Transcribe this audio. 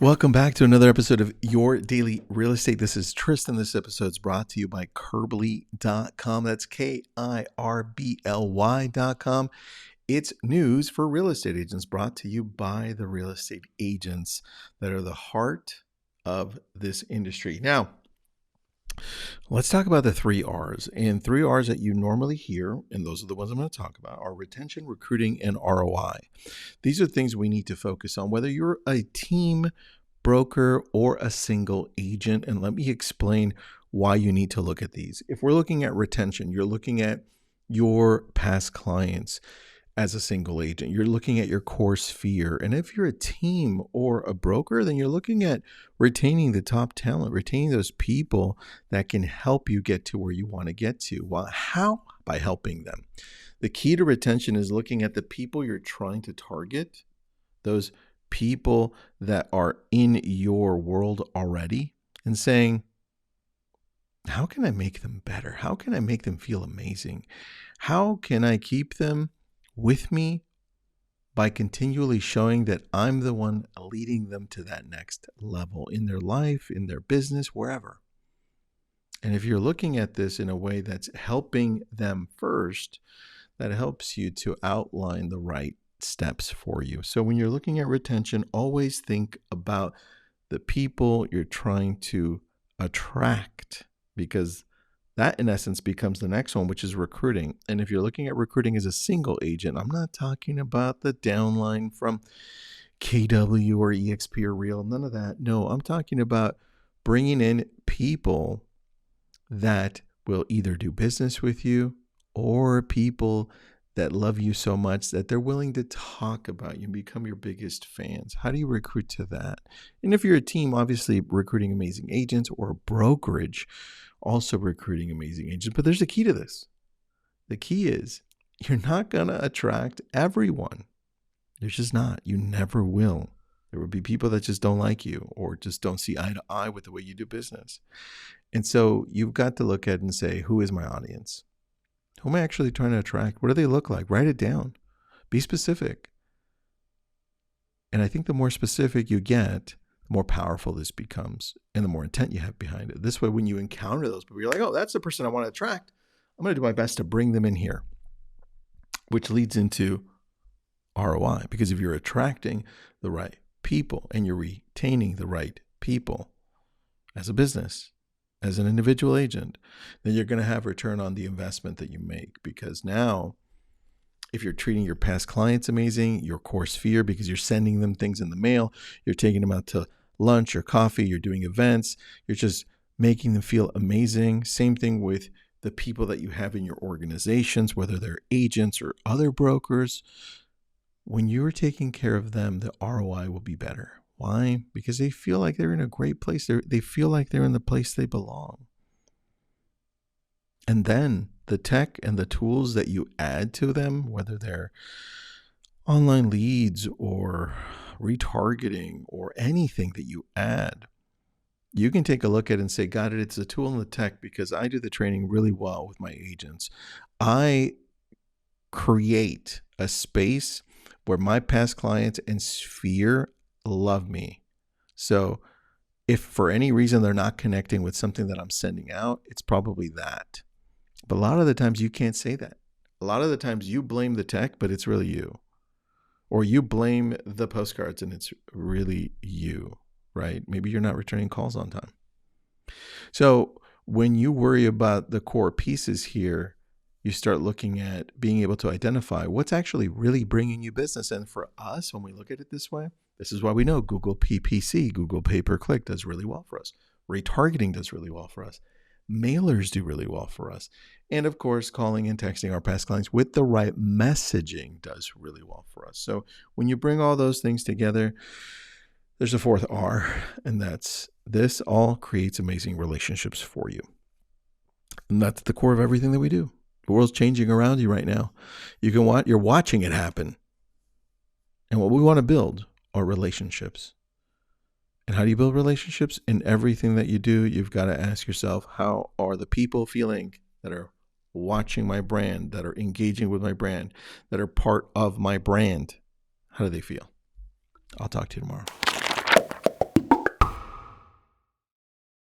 Welcome back to another episode of Your Daily Real Estate. This is Tristan. This episode is brought to you by Kirbly.com. That's Kirbly.com. It's news for real estate agents brought to you by the real estate agents that are the heart of this industry. Now, let's talk about the 3 R's. And 3 R's that you normally hear, and those are the ones I'm going to talk about, are retention, recruiting, and ROI. These are things we need to focus on, whether you're a team broker or a single agent. And let me explain why you need to look at these. If we're looking at retention, you're looking at your past clients as a single agent. You're looking at your core sphere. And if you're a team or a broker, then you're looking at retaining the top talent, retaining those people that can help you get to where you want to get to. Well, how? By helping them. The key to retention is looking at the people you're trying to target, those people that are in your world already, and saying, how can I make them better? How can I make them feel amazing? How can I keep them with me by continually showing that I'm the one leading them to that next level in their life, in their business, wherever? And if you're looking at this in a way that's helping them first, that helps you to outline the right steps for you. So when you're looking at retention, always think about the people you're trying to attract, because that in essence becomes the next one, which is recruiting. And if you're looking at recruiting as a single agent, I'm not talking about the downline from KW or EXP or Real, none of that. No, I'm talking about bringing in people that will either do business with you or people that love you so much that they're willing to talk about you and become your biggest fans. How do you recruit to that? And if you're a team, obviously recruiting amazing agents, or a brokerage, also recruiting amazing agents. But there's a key to this. The key is you're not going to attract everyone. There's just not. You never will. There will be people that just don't like you or just don't see eye to eye with the way you do business. And so you've got to look at it and say, who is my audience? Who am I actually trying to attract? What do they look like? Write it down. Be specific. And I think the more specific you get, the more powerful this becomes and the more intent you have behind it. This way, when you encounter those people, you're like, oh, that's the person I want to attract. I'm going to do my best to bring them in here, which leads into ROI. Because if you're attracting the right people and you're retaining the right people as a business, as an individual agent, then you're going to have return on the investment that you make. Because now, if you're treating your past clients amazing, your core sphere, because you're sending them things in the mail, you're taking them out to lunch or coffee, you're doing events, you're just making them feel amazing. Same thing with the people that you have in your organizations, whether they're agents or other brokers. When you're taking care of them, the ROI will be better. Why? Because they feel like they're in a great place. They feel like they're in the place they belong. And then the tech and the tools that you add to them, whether they're online leads or retargeting or anything that you add, you can take a look at it and say, got it, it's a tool in the tech, because I do the training really well with my agents. I create a space where my past clients and sphere love me. So if for any reason they're not connecting with something that I'm sending out, it's probably that. But a lot of the times you can't say that. A lot of the times you blame the tech, but it's really you. Or you blame the postcards and it's really you, right? Maybe you're not returning calls on time. So when you worry about the core pieces here, you start looking at being able to identify what's actually really bringing you business. And for us, when we look at it this way, this is why we know Google PPC, Google pay-per-click, does really well for us. Retargeting does really well for us. Mailers do really well for us. And of course, calling and texting our past clients with the right messaging does really well for us. So when you bring all those things together, there's a 4th R, and that's this all creates amazing relationships for you. And that's the core of everything that we do. The world's changing around you right now. You're watching it happen. And what we want to build are relationships. And how do you build relationships? In everything that you do, you've got to ask yourself, how are the people feeling that are watching my brand, that are engaging with my brand, that are part of my brand? How do they feel? I'll talk to you tomorrow.